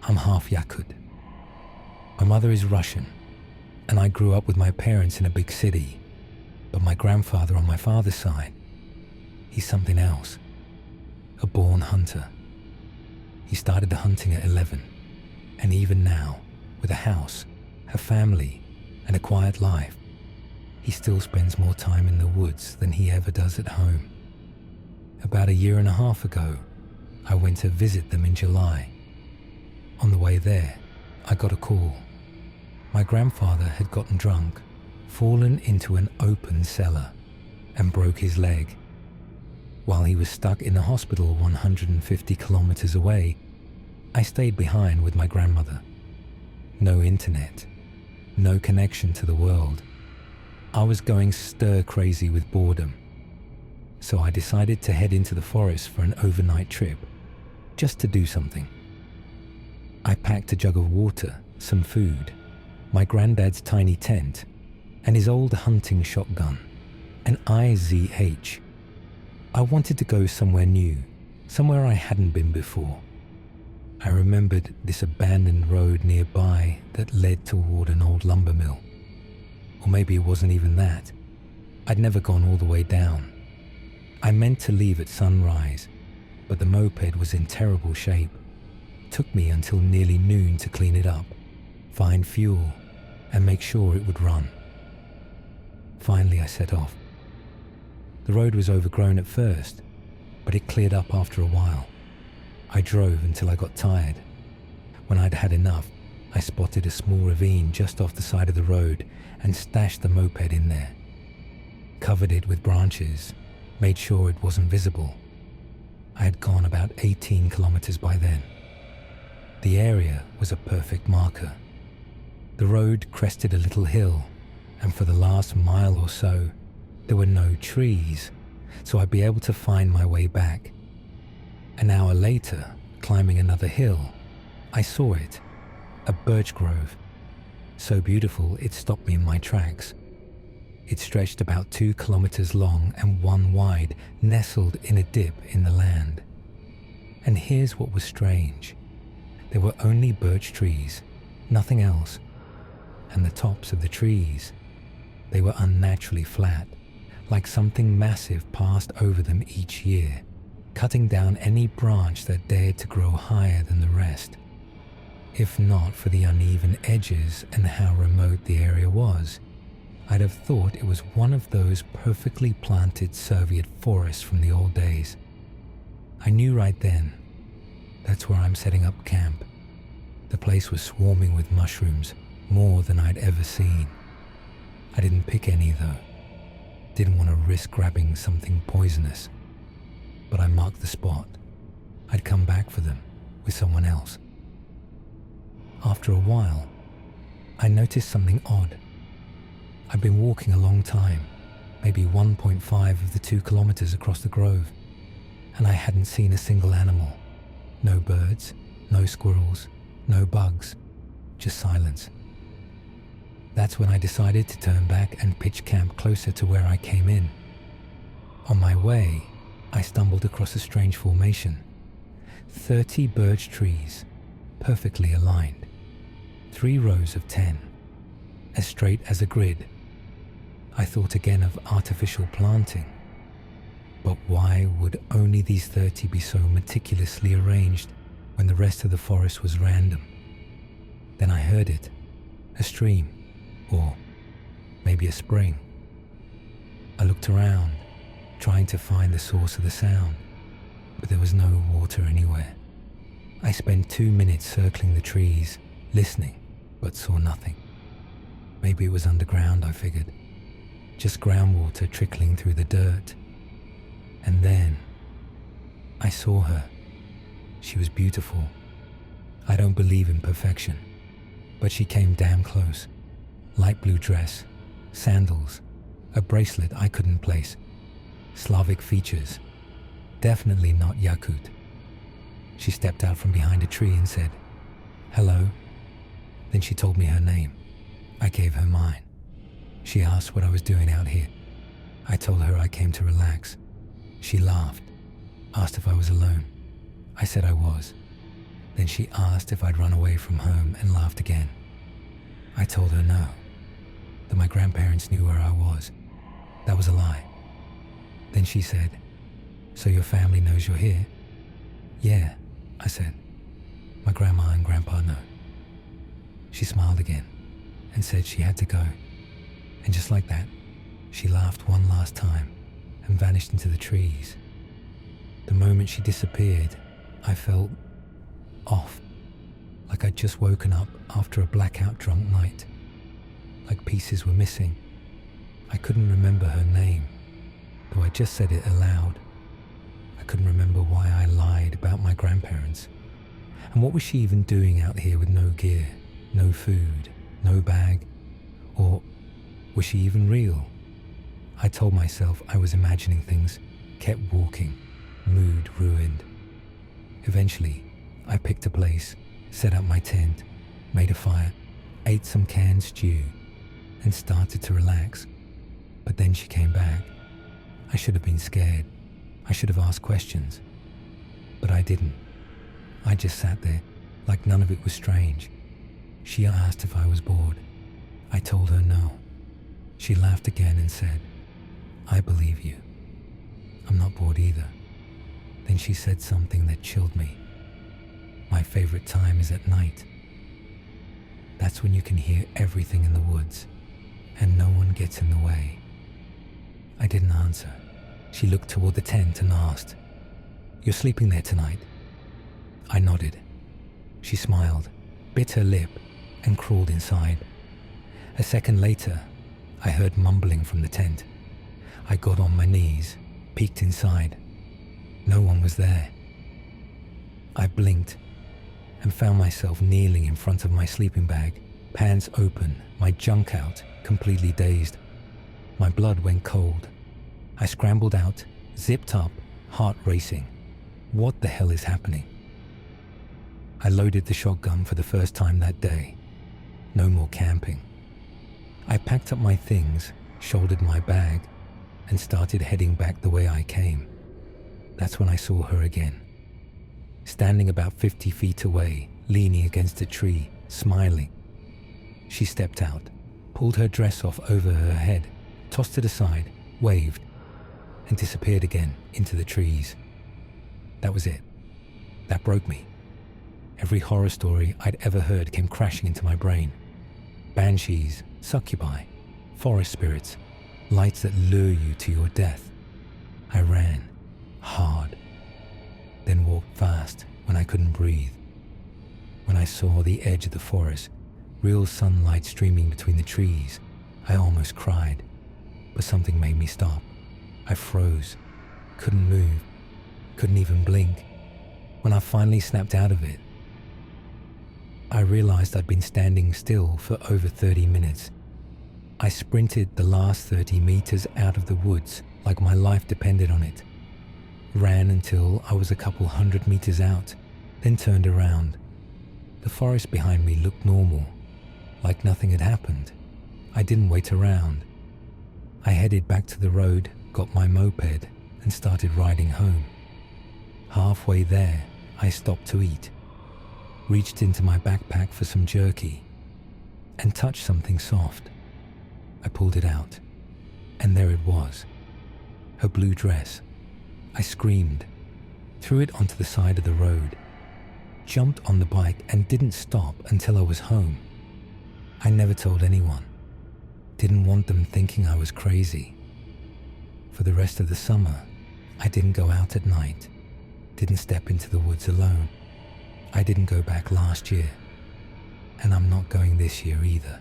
I'm half Yakut. My mother is Russian, and I grew up with my parents in a big city. But my grandfather on my father's side, he's something else. A born hunter. He started the hunting at 11, and even now, with a house, a family, and a quiet life, he still spends more time in the woods than he ever does at home. About a year and a half ago, I went to visit them in July. On the way there, I got a call. My grandfather had gotten drunk, fallen into an open cellar, and broke his leg. While he was stuck in the hospital 150 kilometers away, I stayed behind with my grandmother. No internet, no connection to the world. I was going stir crazy with boredom. So I decided to head into the forest for an overnight trip, just to do something. I packed a jug of water, some food, my granddad's tiny tent, and his old hunting shotgun, an IZH. I wanted to go somewhere new, somewhere I hadn't been before. I remembered this abandoned road nearby that led toward an old lumber mill. Or maybe it wasn't even that. I'd never gone all the way down. I meant to leave at sunrise, but the moped was in terrible shape. It took me until nearly noon to clean it up, find fuel, and make sure it would run. Finally, I set off. The road was overgrown at first, but it cleared up after a while. I drove until I got tired. When I'd had enough, I spotted a small ravine just off the side of the road and stashed the moped in there. Covered it with branches, made sure it wasn't visible. I had gone about 18 kilometers by then. The area was a perfect marker. The road crested a little hill, and for the last mile or so, there were no trees, so I'd be able to find my way back. An hour later, climbing another hill, I saw it, a birch grove. So beautiful it stopped me in my tracks. It stretched about 2 kilometers long and 1 wide, nestled in a dip in the land. And here's what was strange. There were only birch trees, nothing else. And the tops of the trees, they were unnaturally flat, like something massive passed over them each year, cutting down any branch that dared to grow higher than the rest. If not for the uneven edges and how remote the area was, I'd have thought it was one of those perfectly planted Soviet forests from the old days. I knew right then, that's where I'm setting up camp. The place was swarming with mushrooms, more than I'd ever seen. I didn't pick any though. Didn't want to risk grabbing something poisonous. But I marked the spot. I'd come back for them with someone else. After a while, I noticed something odd. I'd been walking a long time, maybe 1.5 of the 2 kilometers across the grove, and I hadn't seen a single animal. No birds, no squirrels, no bugs, just silence. That's when I decided to turn back and pitch camp closer to where I came in. On my way, I stumbled across a strange formation. 30 birch trees, perfectly aligned. 3 rows of 10, as straight as a grid. I thought again of artificial planting. But why would only these 30 be so meticulously arranged when the rest of the forest was random? Then I heard it, a stream, or maybe a spring. I looked around, trying to find the source of the sound, but there was no water anywhere. I spent 2 minutes circling the trees, listening, but saw nothing. Maybe it was underground, I figured. Just groundwater trickling through the dirt. And then I saw her. She was beautiful. I don't believe in perfection, but she came damn close. Light blue dress, sandals, a bracelet I couldn't place, Slavic features, definitely not Yakut. She stepped out from behind a tree and said, "Hello." Then she told me her name. I gave her mine. She asked what I was doing out here. I told her I came to relax. She laughed, asked if I was alone. I said I was. Then she asked if I'd run away from home and laughed again. I told her no, that my grandparents knew where I was. That was a lie. Then she said, "So your family knows you're here?" "Yeah," I said. "My grandma and grandpa know." She smiled again and said she had to go. And just like that, she laughed one last time and vanished into the trees. The moment she disappeared, I felt off, like I'd just woken up after a blackout drunk night, like pieces were missing. I couldn't remember her name, though I just said it aloud. I couldn't remember why I lied about my grandparents. And what was she even doing out here with no gear, no food, no bag? Or was she even real? I told myself I was imagining things, kept walking, mood ruined. Eventually, I picked a place, set up my tent, made a fire, ate some canned stew, and started to relax. But then she came back. I should have been scared. I should have asked questions. But I didn't. I just sat there, like none of it was strange. She asked if I was bored. I told her no. She laughed again and said, "I believe you. I'm not bored either." Then she said something that chilled me. "My favorite time is at night. That's when you can hear everything in the woods, and no one gets in the way." I didn't answer. She looked toward the tent and asked, "You're sleeping there tonight?" I nodded. She smiled, bit her lip, and crawled inside. A second later, I heard mumbling from the tent. I got on my knees, peeked inside. No one was there. I blinked and found myself kneeling in front of my sleeping bag, pants open, my junk out, completely dazed. My blood went cold. I scrambled out, zipped up, heart racing. What the hell is happening? I loaded the shotgun for the first time that day. No more camping. I packed up my things, shouldered my bag, and started heading back the way I came. That's when I saw her again. Standing about 50 feet away, leaning against a tree, smiling. She stepped out, pulled her dress off over her head, tossed it aside, waved, and disappeared again into the trees. That was it. That broke me. Every horror story I'd ever heard came crashing into my brain. Banshees, succubi, forest spirits, lights that lure you to your death. I ran, hard, then walked fast when I couldn't breathe. When I saw the edge of the forest, real sunlight streaming between the trees, I almost cried, but something made me stop. I froze, couldn't move, couldn't even blink. When I finally snapped out of it, I realized I'd been standing still for over 30 minutes. I sprinted the last 30 meters out of the woods like my life depended on it. Ran until I was a couple 100 meters out, then turned around. The forest behind me looked normal, like nothing had happened. I didn't wait around. I headed back to the road, got my moped, and started riding home. Halfway there, I stopped to eat, reached into my backpack for some jerky, and touched something soft. I pulled it out, and there it was, her blue dress. I screamed, threw it onto the side of the road, jumped on the bike and didn't stop until I was home. I never told anyone. Didn't want them thinking I was crazy. For the rest of the summer, I didn't go out at night, didn't step into the woods alone. I didn't go back last year, and I'm not going this year either.